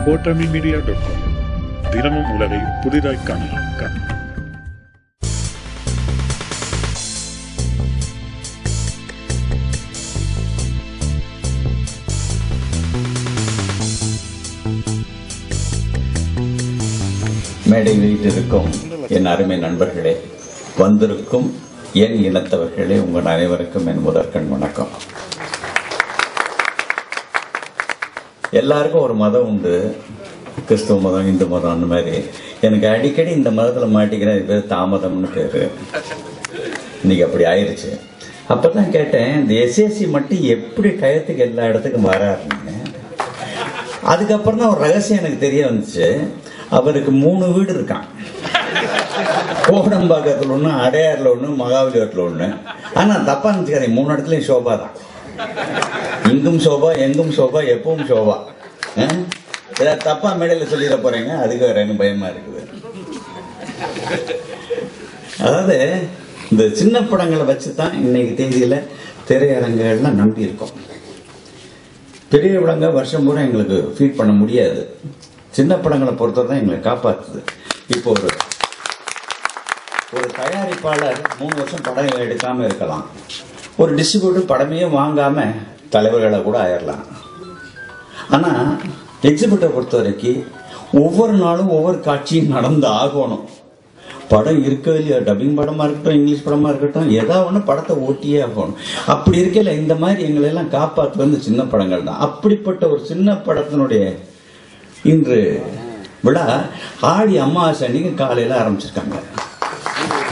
cotamymedia.com தினமும் உலகை புதிதாய் காணலாம். மேடை வீட்டிற்கும் என் அருமை நண்பர்களே, வந்திருக்கும் என் இனத்தவர்களே, உங்கள் அனைவருக்கும் என் முதற்கண் வணக்கம். எல்லாருக்கும் ஒரு மதம் உண்டு, கிறிஸ்துவ மதம், இந்து மதம், அந்த மாதிரி. எனக்கு அடிக்கடி இந்த மதத்தில் மாட்டிக்கிறேன், இது பேர் தாமதம்னு பேர். இன்னைக்கு அப்படி ஆயிடுச்சு. அப்பதான் கேட்டேன், இந்த எஸ்எஸ்சி மட்டும் எப்படி டயத்துக்கு எல்லா இடத்துக்கும் வராருன்னு. அதுக்கப்புறம் தான் ஒரு ரகசியம் எனக்கு தெரிய வந்துச்சு. அவருக்கு 3 வீடு இருக்கான். கோடம்பாக்கத்தில் ஒன்று, அடையாறுல ஒன்று, மகாபலிபுரத்தில் ஒன்று. ஆனால் தப்பா நினச்சிக்காதீங்க, 3 இடத்துலையும் சோபா தான். இங்கும் சோபா, எங்கும் சோபா, எப்பவும் சோபா. ஏதாவது தப்பா மேடையில் சொல்லிட போறீங்க, அதுக்கு வேற எனக்கு பயமா இருக்குது. அதாவது இந்த சின்ன படங்களை வச்சு தான் இன்னைக்கு தேதியில திரையரங்குகள்லாம் நம்பி இருக்கோம். பெரிய படங்க வருஷம் பூரா எங்களுக்கு ஃபீட் பண்ண முடியாது. சின்ன படங்களை பொறுத்தவரை தான் எங்களை காப்பாற்றுது. இப்போ ஒரு தயாரிப்பாளர் 3 வருஷம் படம் எடுக்காம இருக்கலாம். ஒரு டிஸ்ட்ரிபியூட்டர் படமே வாங்காம தலைவர்களை கூட ஆயிடலாம். ஆனா எக்ஸிபியூட்டரை பொறுத்த வரைக்கும் ஒவ்வொரு நாளும் ஒவ்வொரு காட்சியும் நடந்து ஆகணும். படம் இருக்கோ இல்லையோ, டப்பிங் படமா இருக்கட்டும், இங்கிலீஷ் படமா இருக்கட்டும், ஏதாவது ஒன்று படத்தை ஓட்டியே ஆகணும். அப்படி இருக்கல இந்த மாதிரி எங்களை எல்லாம் காப்பாற்று வந்து சின்ன படங்கள் தான். அப்படிப்பட்ட ஒரு சின்ன படத்தினுடைய இன்று விழா ஆடி அமாவாசை அன்னைக்கு காலையில ஆரம்பிச்சிருக்காங்க.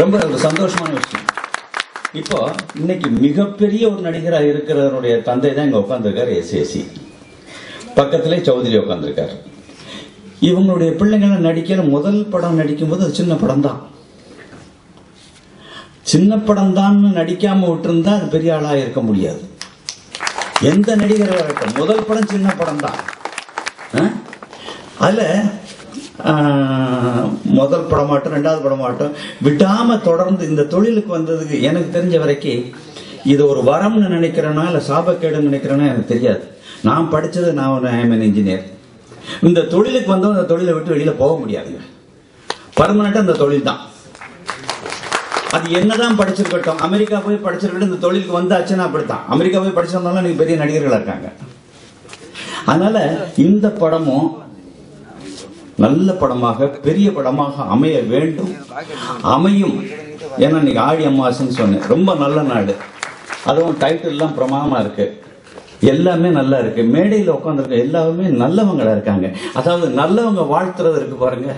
ரொம்ப ஒரு சந்தோஷமான விஷயம். இப்போ இன்னைக்கு மிகப்பெரிய ஒரு நடிகராக இருக்கிறவருடைய தந்தை தான் இங்க உட்காந்துருக்காரு, எஸ்ஏசி. பக்கத்திலே சௌதரி உட்காந்துருக்காரு. இவங்களுடைய பிள்ளைங்களை நடிக்கிற முதல் படம் நடிக்கும் போது அது சின்ன படம் தான். சின்ன படம் தான் நடிக்காம விட்டுருந்தா அது பெரிய ஆளா இருக்க முடியாது. எந்த நடிகராக இருக்கட்டும், முதல் படம் சின்ன படம் தான். அதுல முதல் படமாட்டம், 2வது படமாட்டம் விடாம தொடர்ந்து இந்த தொழிலுக்கு வந்ததுக்கு எனக்கு தெரிஞ்ச வரைக்கும் இது ஒரு வரம்னு நினைக்கிறேன்னா இல்ல சாபக்கேடுன்னு நினைக்கிறேன்னா எனக்கு தெரியாது. நான் படிச்சது, நான் ஒரு இன்ஜினியர். இந்த தொழிலுக்கு வந்தோம், இந்த தொழிலை விட்டு வெளியில போக முடியாதுங்க. பர்மனண்டா இந்த தொழில் தான். அது என்னதான் படிச்சிருக்கட்டும், அமெரிக்கா போய் படிச்சிருக்கட்டும், இந்த தொழிலுக்கு வந்தாச்சுன்னா அப்படித்தான். அமெரிக்கா போய் படிச்சிருந்தாலும் நீங்க பெரிய நடிகர்களா இருக்காங்க. அதனால இந்த படமும் நல்ல படமாக, பெரிய படமாக அமைய வேண்டும், அமையும். ஏன்னா இன்னைக்கு ஆடி அமாவாசைன்னு சொன்னேன், ரொம்ப நல்ல நாடு. அதுவும் டைட்டில் எல்லாம் பிரமாதமா இருக்கு, எல்லாமே நல்லா இருக்கு. மேடையில் உட்காந்துருக்க எல்லாருமே நல்லவங்களா இருக்காங்க. அதாவது நல்லவங்க வாழ்த்துறது இருக்கு பாருங்க.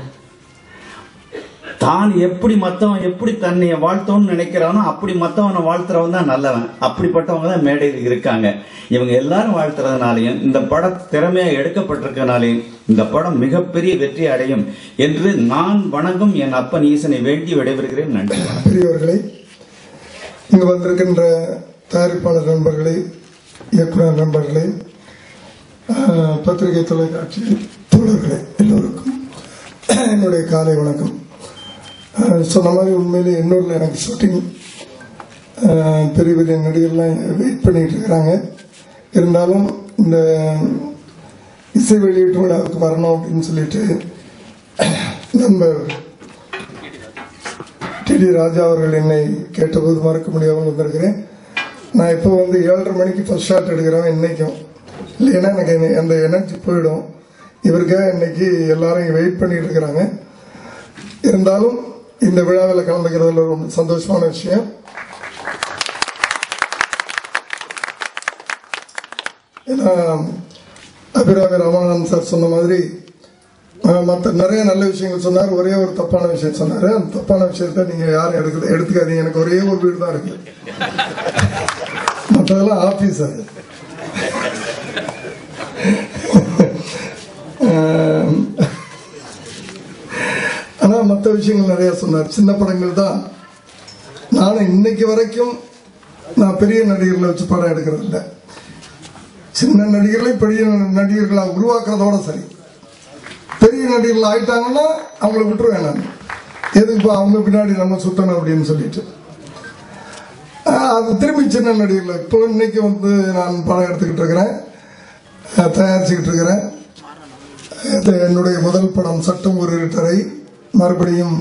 தான் எப்படி மத்தவன் எப்படி தன்னைய வாழ்த்தோன்னு நினைக்கிறானோ அப்படி மத்தவனை வாழ்த்துறவன் தான் நல்லவன். அப்படிப்பட்டவங்க தான் மேடையில் இருக்காங்க. இவங்க எல்லாரும் வாழ்த்துறதுனாலையும் இந்த படம் திறமையா எடுக்கப்பட்டிருக்கனாலையும் இந்த படம் மிகப்பெரிய வெற்றி அடையும் என்று நான் வணங்கும் என் அப்பன் ஈசனை வேண்டி விடைபெறுகிறேன். நன்றி. பெரியவர்களை, இங்கு வந்திருக்கின்ற தயாரிப்பாளர் நண்பர்களை, இயக்குனர் நண்பர்களை, பத்திரிகை தொலைக்காட்சி தோழர்களை, எல்லோருக்கும் என்னுடைய காலை வணக்கம். சொன்ன மாதிரி உண்மையிலே எண்ணூரில் எனக்கு ஷூட்டிங், பெரிய பெரிய நடிகர்லாம் வெயிட் பண்ணிட்டு இருக்கிறாங்க. இருந்தாலும் இந்த இசை வெளியீட்டு விழாவுக்கு வரணும் அப்படின்னு சொல்லிட்டு நண்பர் டி ராஜா அவர்கள் என்னை கேட்டபோது மறக்க முடியாமல் வந்திருக்கிறேன். நான் இப்போ 7:30 மணிக்கு ஃபர்ஸ்ட் ஷாட் எடுக்கிறேன் இன்னைக்கும். இல்லைன்னா எனக்கு அந்த எனர்ஜி போயிடும். இவருக்காக இன்னைக்கு எல்லாரும் வெயிட் பண்ணிட்டு இருக்கிறாங்க. இருந்தாலும் இந்த விழாவில் கலந்துக்கிறதுல ரொம்ப சந்தோஷமான விஷயம். ஏன்னா அபிராமி ராமானந்த் சார் சொன்ன மாதிரி மற்ற நிறைய நல்ல விஷயங்கள் சொன்னார், ஒரே ஒரு தப்பான விஷயம் சொன்னாரு. அந்த தப்பான விஷயத்த நீங்க யாரும் எடுத்துக்காதீங்க. எனக்கு ஒரே ஒரு வீடு தான் இருக்கு, மற்றதெல்லாம் ஆபீஸ். அது ஆனா மற்ற விஷயங்கள் நிறைய சொன்னார். சின்ன படங்கள் தான். நானும் இன்னைக்கு வரைக்கும் நான் பெரிய நடிகர்களை வச்சு படம் எடுக்கிறது இல்லை. சின்ன நடிகர்களை பெரிய நடிகர்களாக உருவாக்குறதோட சரி. பெரிய நடிகர்கள் ஆயிட்டாங்கன்னா அவங்களை விட்டுருவேன் நான். எதுக்கு அவங்க பின்னாடி நம்ம சுத்தணும் அப்படின்னு சொல்லிட்டு அது திரும்பி சின்ன நடிகர்கள். இப்போ இன்னைக்கு நான் படம் எடுத்துக்கிட்டு இருக்கிறேன், தயாரிச்சுக்கிட்டு இருக்கிறேன். இது என்னுடைய முதல் படம் சட்டம் ஒரு இருட்டரை மறுபடியும்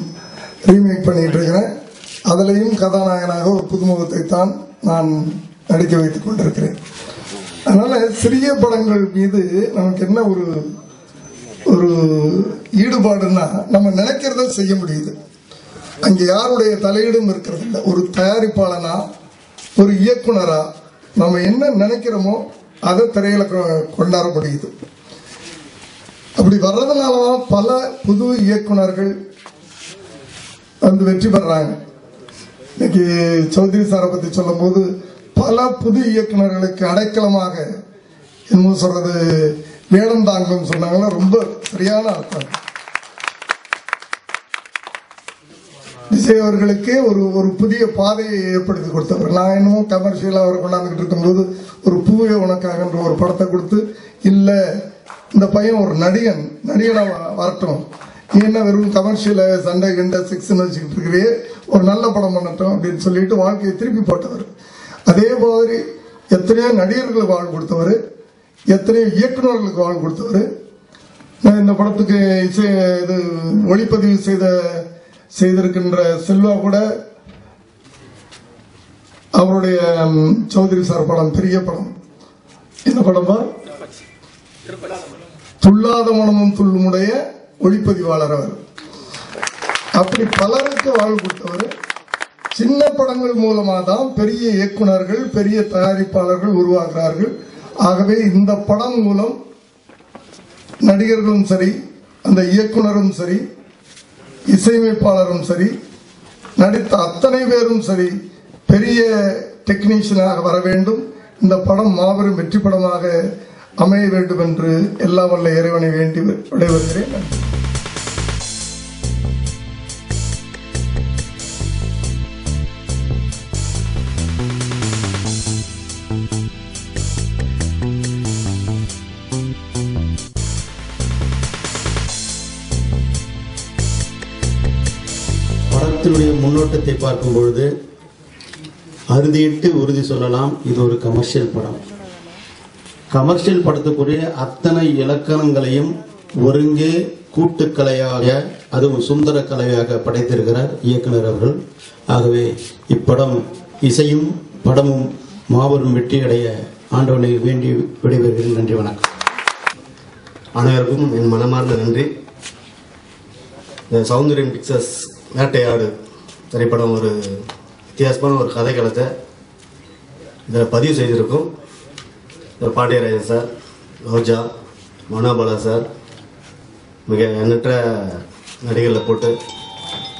ரீமேக் பண்ணிட்டு இருக்கிறேன். அதிலையும் கதாநாயகனாக ஒரு புதுமுகத்தை தான் நான் நடிக்க வைத்துக் கொண்டிருக்கிறேன். அதனால சிறிய படங்கள் மீது நமக்கு என்ன ஒரு ஈடுபாடுன்னா நம்ம நினைக்கிறத செய்ய முடியுது. அங்கே யாருடைய தலையீடும் இருக்கிறது இல்லை. ஒரு தயாரிப்பாளனா ஒரு இயக்குனரா நம்ம என்ன நினைக்கிறோமோ அதை திரையில கொண்டாட முடியுது. அப்படி வர்றதுனாலதான் பல புது இயக்குனர்கள் வந்து வெற்றி பெறாங்க. இன்னைக்கு சௌத்ரி சாரை பத்தி சொல்லும் போது பல புது இயக்குநர்களுக்கு அடைக்கலமாக என்ன சொல்றது வேடம் தாங்கும் சொன்னாங்கன்னா ரொம்ப சரியான அர்த்தம். விஜய் அவர்களுக்கே ஒரு புதிய பாதையை ஏற்படுத்தி கொடுத்தவர். நான் என்னமோ கமர்ஷியலா அவர் கொண்டாந்துகிட்டு இருக்கும்போது ஒரு பூவே உனக்காக ஒரு படத்தை கொடுத்து, இல்ல இந்த பையன் ஒரு நடிகனா வரட்டும், நீ என்ன வெறும் கமர்ஷியல சண்டை கண்ட சிக்ஸ்ன்னு வச்சுக்கிட்டு இருக்கிறே, ஒரு நல்ல படம் பண்ணட்டும் அப்படின்னு சொல்லிட்டு வாழ்க்கையை திருப்பி போட்டவர். அதே மாதிரி எத்தனையோ நடிகர்களுக்கு வாழ் கொடுத்தவர், எத்தனையோ இயக்குநர்களுக்கு வாழ் கொடுத்தவர். இந்த படத்துக்கு ஒளிப்பதிவு செய்திருக்கின்ற செல்வா கூட அவருடைய சௌத்ரி சார் படம் பெரிய படம். என்ன படமா? துள்ளாத மனமும் துள்ளுமுடைய ஒளிப்பதிவாளர் அவர். அப்படி பலருக்கு வாழ் கொடுத்தவர். சின்ன படங்கள் மூலமாக தான் பெரிய இயக்குனர்கள் பெரிய தயாரிப்பாளர்கள் உருவாகிறார்கள். ஆகவே இந்த படம் மூலம் நடிகர்களும் சரி, அந்த இயக்குனரும் சரி, இசையமைப்பாளரும் சரி, நடித்த அத்தனை பேரும் சரி பெரிய டெக்னீஷியனாக வர வேண்டும். இந்த படம் மாபெரும் வெற்றி படமாக அமைய வேண்டும் என்று எல்லாம் வல்ல இறைவனை வேண்டி விடைபெறுகிறேன். படத்தினுடைய முன்னோட்டத்தை பார்க்கும் பொழுது அறுதியிட்டு உறுதி சொல்லலாம், இது ஒரு கமர்ஷியல் படம். கமர்ஷியல் படத்துக்குரிய அத்தனை இலக்கணங்களையும் ஒருங்கே கூட்டுக்கலையாக, அதுவும் சுந்தர கலையாக படைத்திருக்கிறார் இயக்குனர் அவர்கள். ஆகவே இப்படம் இசையும் படமும் மாபெரும் வெற்றியடைய ஆண்டவனை வேண்டி விடைபெறுகிறேன். நன்றி, வணக்கம். அனைவருக்கும் என் மனமார்ந்த நன்றி. இந்த சௌந்தர்யம் பிக்சர்ஸ் வேட்டையாடு திரைப்படம் ஒரு வித்தியாசமான ஒரு கதைக்களத்தை இதில் பதிவு செய்திருக்கும். பாண்டியராஜன் சார், ரோஜா, மனோபாலா சார், மிக எண்ணற்ற நடிகர்களை போட்டு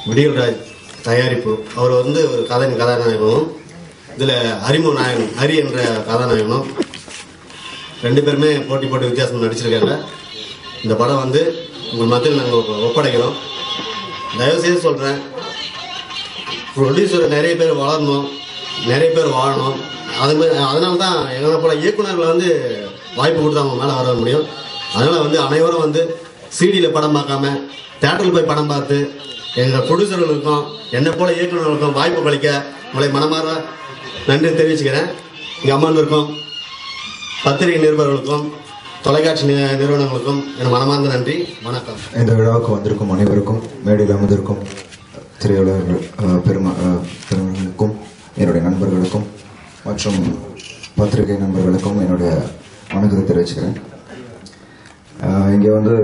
விடியல்ராஜ் தயாரிப்பு. அவர் வந்து ஒரு கதாநாயகனும், இதில் அறிமுக நாயகன் ஹரி என்ற கதாநாயகனும் ரெண்டு பேருமே போட்டி வித்தியாசம் நடிச்சிருக்காங்க. இந்த படம் வந்து உங்கள் மத்தியில் நாங்கள் ஒப்படைக்கிறோம். தயவுசெய்து சொல்கிறேன், ப்ரொடியூசர் நிறைய பேர் வளரணும், நிறைய பேர் வாழணும். அதனால தான் எங்களை போல இயக்குநர்களை வந்து வாய்ப்பு கொடுத்து அவங்க மேலே வர முடியும். அதனால் வந்து அனைவரும் வந்து சிடியில் படம் பார்க்காம தேட்டரில் போய் படம் பார்த்து எங்கள் ப்ரொடியூசர்களுக்கும் என்னை போல இயக்குநர்களுக்கும் வாய்ப்பு கழிக்க உங்களை மனமாற நன்றி தெரிவிச்சுக்கிறேன். இங்கே அம்மாவிற்கும் பத்திரிகை நிருபர்களுக்கும் தொலைக்காட்சி நிறுவனங்களுக்கும் என் மனமார்ந்த நன்றி, வணக்கம். இந்த விழாவுக்கு வந்திருக்கும் அனைவருக்கும், மேடையில் அமர்ந்திருக்கும் திரையுலக பெருமக்களுக்கும், என்னுடைய நண்பர்களுக்கும் மற்றும் பத்திரிகை நண்பர்களுக்கும் என்னுடைய வணக்கத்தை தெரிவிச்சுக்கிறேன். இங்கே வந்து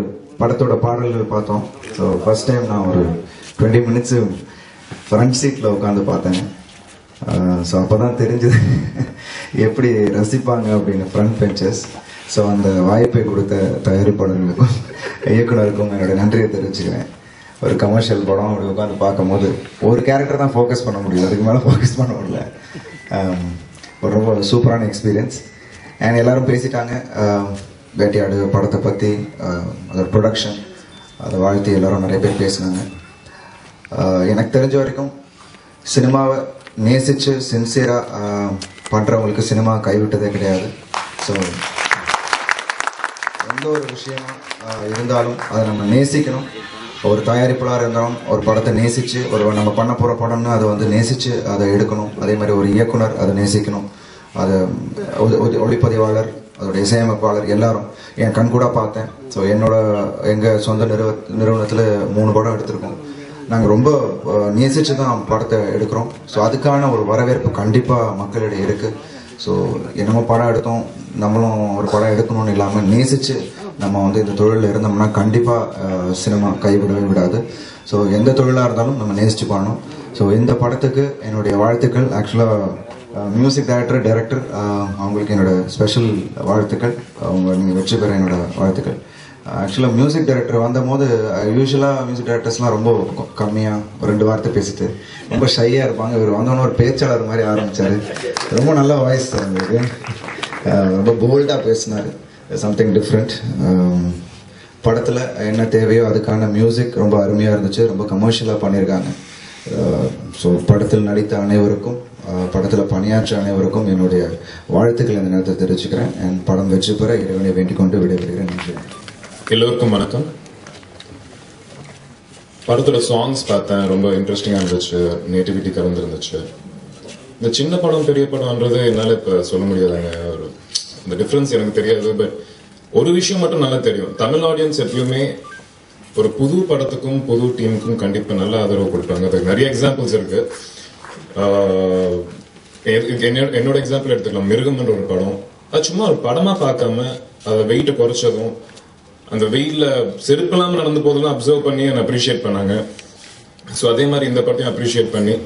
படத்தோட பாடல்கள் பார்த்தோம். ஸோ ஃபர்ஸ்ட் டைம் நான் ஒரு 20 மினிட்ஸு ஃப்ரண்ட் சீட்டில் உட்காந்து பார்த்தேன். ஸோ அப்போ தான் தெரிஞ்சது எப்படி ரசிப்பாங்க அப்படின்னு ஃப்ரண்ட் பெஞ்சஸ். ஸோ அந்த வாய்ப்பை கொடுத்த தயாரிப்பாளர்களுக்கும் இயக்குனருக்கும் என்னுடைய நன்றியை தெரிவிச்சுக்கிறேன். ஒரு கமர்ஷியல் படம் அப்படி உட்காந்து பார்க்கும்போது ஒரு கேரக்டர் தான் ஃபோக்கஸ் பண்ண முடியும், அதுக்கு மேலே ஃபோக்கஸ் பண்ண முடியல. ஒரு ரொம்ப சூப்பரான எக்ஸ்பீரியன்ஸ். அண்ட் எல்லாரும் பேசிட்டாங்க வேட்டையாடு படத்தை பற்றி, அதோட ப்ரொடக்ஷன், அதை வாழ்த்தி எல்லாரும் நிறைய பேர் பேசினாங்க. எனக்கு தெரிஞ்ச வரைக்கும் சினிமாவை நேசித்து சின்சியராக பண்ணுறவங்களுக்கு சினிமா கைவிட்டதே கிடையாது. ஸோ எந்த ஒரு விஷயமா இருந்தாலும் அதை நம்ம நேசிக்கணும். ஒரு தயாரிப்பாளராக இருந்தாலும் ஒரு படத்தை நேசித்து, நம்ம பண்ண போகிற படம்னா அதை வந்து நேசித்து அதை எடுக்கணும். அதே மாதிரி ஒரு இயக்குனர் அதை நேசிக்கணும். அதை ஒளிப்பதிவாளர் அதோட இசையமைப்பாளர் எல்லாரும் என் கண் கூட பார்த்தேன். ஸோ எங்கள் சொந்த நிறுவனத்தில் 3 படம் எடுத்திருக்கோம். நாங்கள் ரொம்ப நேசித்து தான் படத்தை எடுக்கிறோம். ஸோ அதுக்கான ஒரு வரவேற்பு கண்டிப்பாக மக்களிடையே இருக்குது. ஸோ என்னமோ படம் எடுத்தோம், நம்மளும் ஒரு படம் எடுக்கணும்னு இல்லாமல் நேசித்து நம்ம இந்த தொழிலில் இருந்தோம்னா கண்டிப்பாக சினிமா கைவிடவே விடாது. ஸோ எந்த தொழிலாக இருந்தாலும் நம்ம நேசித்து பண்ணணும். ஸோ இந்த படத்துக்கு என்னுடைய வாழ்த்துக்கள். ஆக்சுவலாக மியூசிக் டைரக்டர் அவங்களுக்கு என்னோட ஸ்பெஷல் வாழ்த்துக்கள். நீங்கள் வெற்றி பெற என்னோட வாழ்த்துக்கள். ஆக்சுவலாக மியூசிக் டைரக்டர் வந்தபோது யூஸ்வலாக மியூசிக் டைரக்டர்ஸ்லாம் ரொம்ப கம்மியாக 2 வார்த்தை பேசிட்டு ரொம்ப ஷையாக இருப்பாங்க. இவர் வந்தோன்னு ஒரு பேச்சாளர் மாதிரி ஆரம்பித்தார். ரொம்ப நல்ல வாய்ஸ் அவங்களுக்கு, ரொம்ப போல்டாக பேசினார். Something different. படத்தில் என்ன தேவையோ அதுக்கான மியூசிக் ரொம்ப அருமையாக இருந்துச்சு. ரொம்ப கமர்ஷியலாக பண்ணியிருக்காங்க. ஸோ படத்தில் நடித்த அனைவருக்கும், படத்தில் பணியாற்ற அனைவருக்கும் என்னுடைய வாழ்த்துக்கள் இந்த நேரத்தை தெரிவிச்சுக்கிறேன். என் படம் வெற்றி பெற இறைவனை வேண்டிக் கொண்டு விடைபெறுகிறேன். நன்றி. எல்லோருக்கும் வணக்கம். படத்தோட சாங்ஸ் பார்த்தேன், ரொம்ப இன்ட்ரெஸ்டிங்காக இருந்துச்சு, நேட்டிவிட்டி கலந்துருந்துச்சு. இந்த சின்ன படம் பெரிய படம்ன்றது என்னால் இப்போ சொல்ல முடியாதுங்க. இந்த டிஃப்ரென்ஸ் எனக்கு தெரியாது. பட் ஒரு விஷயம் மட்டும் நல்லா தெரியும், தமிழ் ஆடியன்ஸ் எப்பயுமே ஒரு புது படத்துக்கும் புது டீமுக்கும் கண்டிப்பாக நல்ல ஆதரவு கொடுப்பாங்க. அதுக்கு நிறைய எக்ஸாம்பிள்ஸ் இருக்கு. என்னோட எக்ஸாம்பிள் எடுத்துக்கலாம். மிருகம்ன்ற ஒரு படம், அது சும்மா ஒரு படமாக பார்க்காம அதை வெயிட்டை குறைச்சதும், அந்த வெயில்ல செருப்பெல்லாம் நடந்து போதெல்லாம் அப்சர்வ் பண்ணி என்னை அப்ரிஷியேட் பண்ணாங்க. ஸோ அதே மாதிரி இந்த படத்தையும் அப்ரிஷியேட் பண்ணி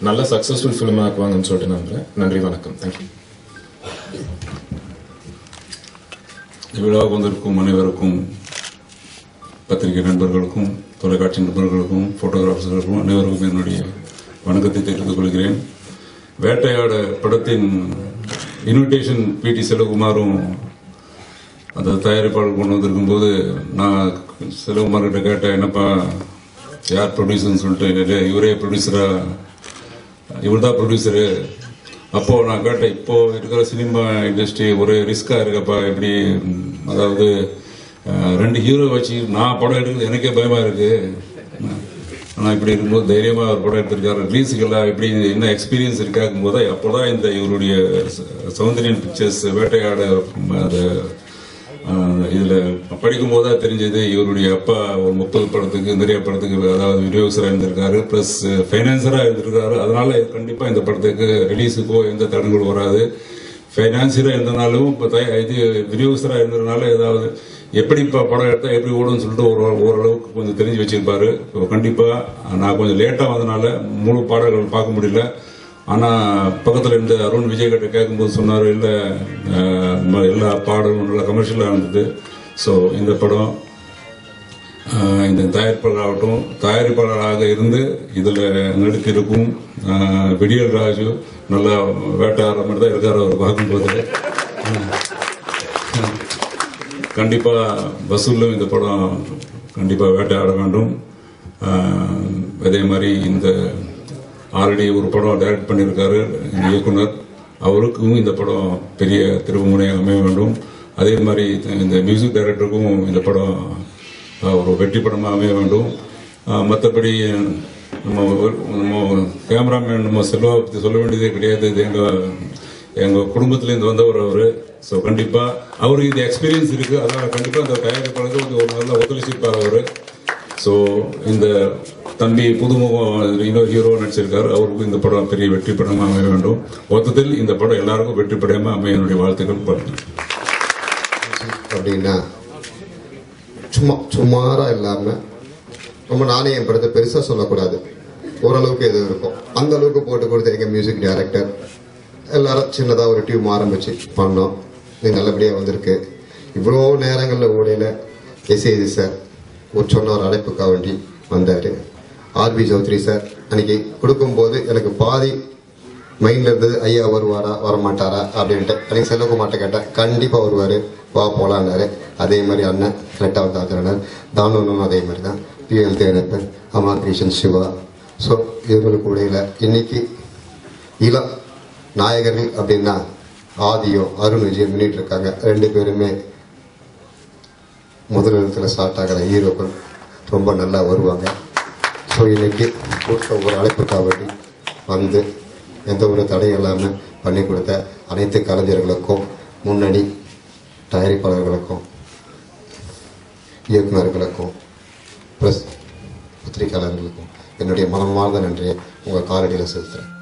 நல்ல சக்ஸஸ்ஃபுல் ஃபிலிம் ஆக்குவாங்கன்னு சொல்லிட்டு நம்புறேன். நன்றி, வணக்கம், தேங்க்யூ. விழாவுக்கு வந்திருக்கும் அனைவருக்கும், பத்திரிகை நண்பர்களுக்கும், தொலைக்காட்சி நண்பர்களுக்கும், போட்டோகிராஃபர்களுக்கும் அனைவருக்கும் என்னுடைய வணக்கத்தை தெரிவித்துக் கொள்கிறேன். வேட்டையாட படத்தின் இன்விடேஷன் பிடி செல்வகுமாரும் அந்த தயாரிப்பாளர் கொண்டு வந்திருக்கும் போது நான் செல்வகுமார்கிட்ட கேட்டேன், என்னப்பா யார் ப்ரொடியூசர்னு சொல்லிட்டு, இவரே ப்ரொடியூசரா, இவர் தான் ப்ரொடியூசரு. அப்போது நான் கேட்டேன், இப்போ இருக்கிற சினிமா இண்டஸ்ட்ரி ஒரு ரிஸ்காக இருக்கப்பா, எப்படி, அதாவது 2 ஹீரோ வச்சு நான் படம் எடுக்கிறது எனக்கே பயமாக இருக்குது. ஆனால் இப்படி இருக்கும்போது தைரியமாக அவர் படம் எடுத்திருக்காரு. ரிலீஸுக்கெல்லாம் எப்படி என்ன எக்ஸ்பீரியன்ஸ் இருக்காக்கும் போது அப்போ தான் இந்த இவருடைய சௌந்தரியன் பிக்சர்ஸ் வேட்டையாட அதை இதில் படிக்கும்போது தான் தெரிஞ்சது, இவருடைய அப்பா ஒரு 30 படத்துக்கு நிறைய படத்துக்கு அதாவது விநியோகஸ்தராக இருந்திருக்காரு, ப்ளஸ் ஃபைனான்சராக இருந்திருக்காரு. அதனால கண்டிப்பாக இந்த படத்துக்கு ரிலீஸுக்கோ எந்த தடங்களும் வராது. ஃபைனான்சியராக இருந்தனாலும் இப்போ இது விநியோகஸ்தராக இருந்ததுனால ஏதாவது எப்படி இப்போ படம் எடுத்தால் எப்படி ஓடும்னு சொல்லிட்டு ஓரளவுக்கு கொஞ்சம் தெரிஞ்சு வச்சிருப்பாரு. இப்போ கண்டிப்பாக நான் கொஞ்சம் லேட்டாக வந்தனால முழு பாடல்கள் பார்க்க முடியல. ஆனால் பக்கத்தில் இருந்த அருண் விஜய் கிட்ட கேட்கும்போது சொன்னார், இல்லை எல்லா பாடலும் நல்லா கமர்ஷியலாக இருந்தது. ஸோ இந்த படம் இந்த தயாரிப்பாளராக இருந்து இதில் நடித்திருக்கும் விடியல் ராஜு நல்லா வேட்டையாடுற மாதிரி தான் இருக்கார். அவர் பார்க்கும்போது கண்டிப்பாக வசூலும் இந்த படம் கண்டிப்பாக வேட்டையாட வேண்டும். அதே மாதிரி இந்த ஆல்ரெடி ஒரு படம் டைரக்ட் பண்ணியிருக்காரு இந்த இயக்குனர், அவருக்கும் இந்த படம் பெரிய திருப்புமுனை அமைய வேண்டும். அதே மாதிரி இந்த மியூசிக் டைரக்டருக்கும் இந்த படம் ஒரு வெற்றி படமாக அமைய வேண்டும். மற்றபடி நம்ம கேமராமேன் நம்ம செல்வா பற்றி சொல்ல வேண்டியதே கிடையாது. இது எங்கள் குடும்பத்திலேருந்து வந்தவர் அவர். ஸோ கண்டிப்பாக அவருக்கு இந்த எக்ஸ்பீரியன்ஸ் இருக்குது. அதனால் கண்டிப்பாக அந்த தயாரிப்பாளருக்கு ஒரு நல்ல ஒத்துழைச்சிருப்பார் அவர். ஸோ இந்த தம்பி புதுமுகம் இன்னொரு ஹீரோ நடிச்சிருக்காரு, அவருக்கும் இந்த படம் பெரிய வெற்றி படமாக அமைய வேண்டும். மொத்தத்தில் இந்த படம் எல்லாருக்கும் வெற்றி படமாக அமைய என்னுடைய வாழ்த்துக்கள். பண்ணுங்க அப்படின்னா சுமாராக இல்லாமல் நம்ம நானே என் படத்தை பெருசாக சொல்லக்கூடாது, ஓரளவுக்கு எது இருக்கும் அந்த அளவுக்கு போட்டு கொடுத்த எங்கள் மியூசிக் டைரக்டர் எல்லாரும் சின்னதாக ஒரு டியூம் ஆரம்பிச்சு பண்ணோம். இது நல்லபடியாக வந்திருக்கு. இவ்வளோ நேரங்களில் ஓடையில் எஸ்ஏஜி சார் சொன்ன ஒரு அழைப்புக்காக வேண்டி வந்தார். ஆர்பி சௌத்ரி சார் அன்னைக்கு கொடுக்கும்போது எனக்கு பாதி மைண்டில் இருந்தது, ஐயா வருவாரா வரமாட்டாரா அப்படின்ட்டு. அன்னைக்கு செல்வகுமார்ட்ட கேட்டேன், கண்டிப்பாக வருவார், வா போகலான்னாரு. அதே மாதிரி அண்ணன் கரெக்டாக வந்து ஆத்திரனார். தானோனும் அதே மாதிரி தான். பிஎல் தேனப்பன், அம்மா கிருஷ்ணன், சிவா. ஸோ இவங்களுக்கு இடையில இன்னைக்கு இளம் நாயகர்கள் அப்படின்னா ஆதியும் அருண் விஜயம் பண்ணிட்டு இருக்காங்க. 2 பேருமே முதலிடத்தில் ஸ்டார்ட் ஆகிற ஹீரோக்கள் ரொம்ப நல்லா வருவாங்க. ஸோ இன்னைக்கு கொடுத்த ஒரு அழைப்புக்காக வேண்டி வந்து எந்த ஒரு தடையும் இல்லாமல் பண்ணி கொடுத்த அனைத்து கலைஞர்களுக்கும் முன்னணி தயாரிப்பாளர்களுக்கும் இயக்குநர்களுக்கும் ப்ளஸ் பத்திரிகையாளர்களுக்கும் என்னுடைய மனமார்ந்த நன்றியை உங்கள் காலடியில் செலுத்துகிறேன்.